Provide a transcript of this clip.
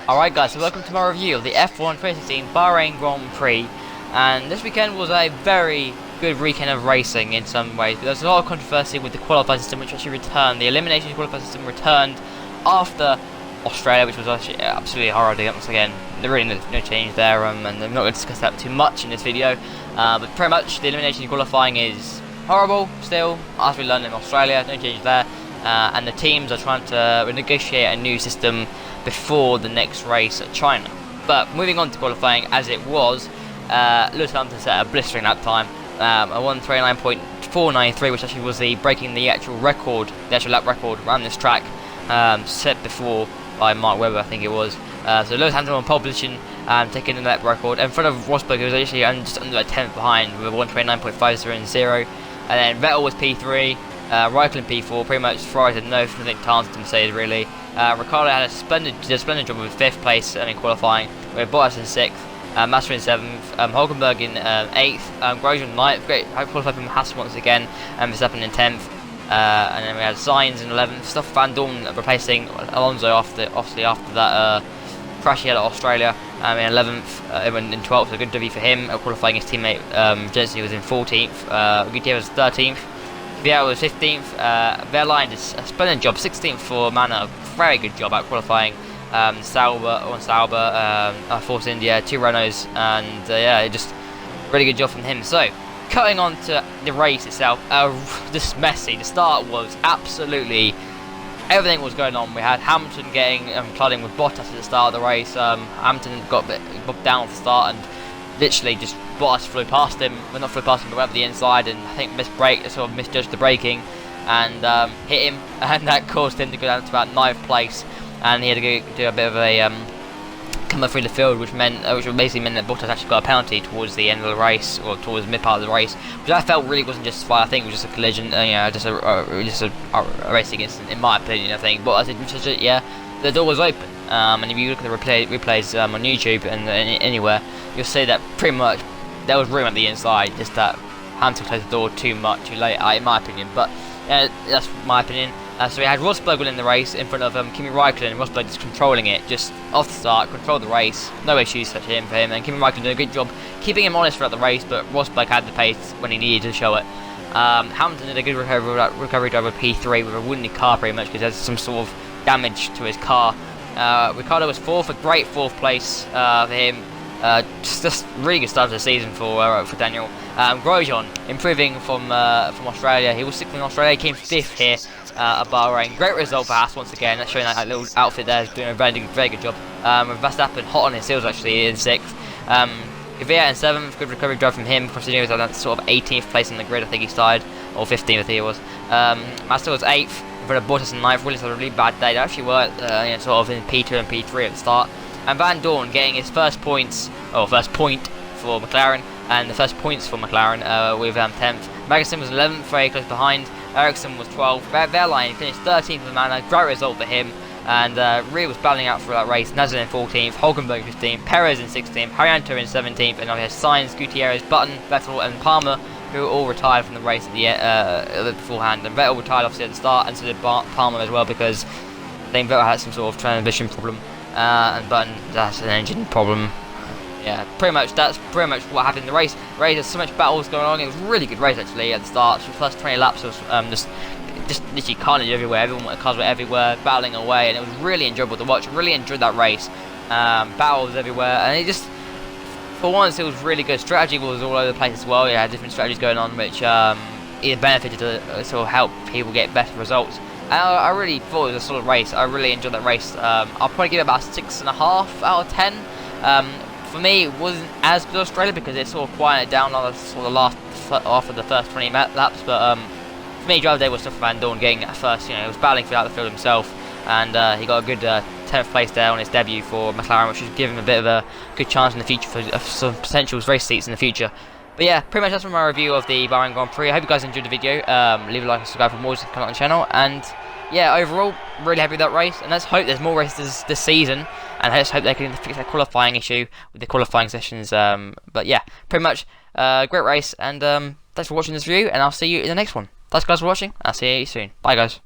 Alright guys, so welcome to my review of the F1 2016 Bahrain Grand Prix, and this weekend was a very good weekend of racing in some ways, but there was a lot of controversy with the qualifying system which actually returned. The elimination qualifying system returned after Australia, which was actually absolutely horrible. Once again, there really no change there, and I'm not going to discuss that too much in this video, but pretty much the elimination qualifying is horrible still, as we learned in Australia, no change there, and the teams are trying to negotiate a new system before the next race at China. But moving on to qualifying, as it was, Lewis Hamilton set a blistering lap time, a 1:39.493, which actually was breaking the actual record, the actual lap record around this track, set before by Mark Webber, I think it was. So Lewis Hamilton on pole position, taking the lap record in front of Rosberg, who was actually just under a tenth behind with a 1:29.500, and then Vettel was P3. Raikkonen P4, pretty much Ferrari had nothing to answer to Mercedes really. Ricciardo had a splendid job with 5th place in qualifying, with Bottas in 6th, Massa in 7th, Hulkenberg in 8th, Grosjean in 9th, great qualifying from Haas once again, and Verstappen in 10th, and then we had Sainz in 11th, Stoffel Van Dorn replacing Alonso after that crash he had at Australia, in 11th, in 12th, so a good W for him, qualifying his teammate Jensen was in 14th, Gutierrez was 13th, Vieira was 15th, Verline did a splendid job, 16th for Manor, very good job at qualifying, Sauber, Force India, 2 Renaults, and yeah, just really good job from him. So, cutting on to the race itself, just messy. The start was absolutely, everything was going on. We had Hamilton getting flooding with Bottas at the start of the race. Hamilton got a bit bogged down at the start and literally just Bottas flew past him, well not flew past him but went up the inside, and I think misjudged the braking and hit him, and that caused him to go down to about 9th place, and he had to go do a bit of a come up through the field, which basically meant that Bottas actually got a penalty towards the end of the race, or towards the mid part of the race, which I felt really wasn't justified. I think it was just a collision, just a racing incident in my opinion. I think, but I said, yeah, the door was open, and if you look at the replays on YouTube and anywhere, you'll see that pretty much there was room at the inside, just that Hamilton closed the door too much, too late, in my opinion. But that's my opinion. So we had Rosberg winning the race in front of Kimi Raikkonen, and Rosberg just controlling it, just off the start, controlled the race, no issues for him, and Kimi Raikkonen did a good job keeping him honest throughout the race, but Rosberg had the pace when he needed to show it. Hamilton did a good recovery drive with P3 with a wooden car pretty much, because there's some sort of damage to his car. Ricciardo was 4th, a great 4th place for him. Just really good start to the season for Daniel. Grosjean improving from Australia. He was 6th in Australia, he came 5th here at Bahrain. Great result for Haas once again. That's showing that little outfit there is doing a very good job. With Verstappen hot on his heels actually in 6th. Kvyat in 7th, good recovery drive from him. Considering he was at that sort of 18th place in the grid, I think he started, or 15th I think it was. Massa was 8th. In front of Bottas in 9th. Williams had a really bad day. They actually were sort of in P2 and P3 at the start. And Van Dorn getting his first point for McLaren, and the first points for McLaren with 10th. Magnussen was 11th, very close behind. Ericsson was 12th. Verline finished 13th with Manor, great result for him. And Rhea was battling out for that race. Nasser in 14th, Hulkenberg 15th, Perez in 16th, Haryanto in 17th, and now we have Sainz, Gutierrez, Button, Vettel, and Palmer, who all retired from the race at the beforehand. And Vettel retired obviously at the start, and so did Palmer as well, because I think Vettel had some sort of transmission problem, and Button, that's an engine problem. Yeah, that's pretty much what happened in the race. There's so much battles going on. It was a really good race actually at the start. The first 20 laps was just literally carnage everywhere. Cars were everywhere, battling away, and it was really enjoyable to watch. Really enjoyed that race. Battles everywhere, and it just, for once, it was really good. Strategy was all over the place as well. You had different strategies going on, which either benefited to sort of help people get better results. And I really thought it was a solid race. I really enjoyed that race. I'll probably give it about 6.5 out of 10. For me, it wasn't as good as Australia because it sort of quieted down on the sort of after the first 20 laps. But for me, driver day was Stoffel Van Dorn getting at first. He was battling throughout the field himself, and he got a good 10th place there on his debut for McLaren, which should give him a bit of a good chance in the future for some potential race seats in the future. But yeah, pretty much that's my review of the Bahrain Grand Prix. I hope you guys enjoyed the video. Leave a like and subscribe for more content on the channel. And yeah, overall, really happy with that race. And let's hope there's more races this season. And let's hope they can fix that qualifying issue with the qualifying sessions. But yeah, pretty much great race. And thanks for watching this review. And I'll see you in the next one. Thanks guys for watching. I'll see you soon. Bye guys.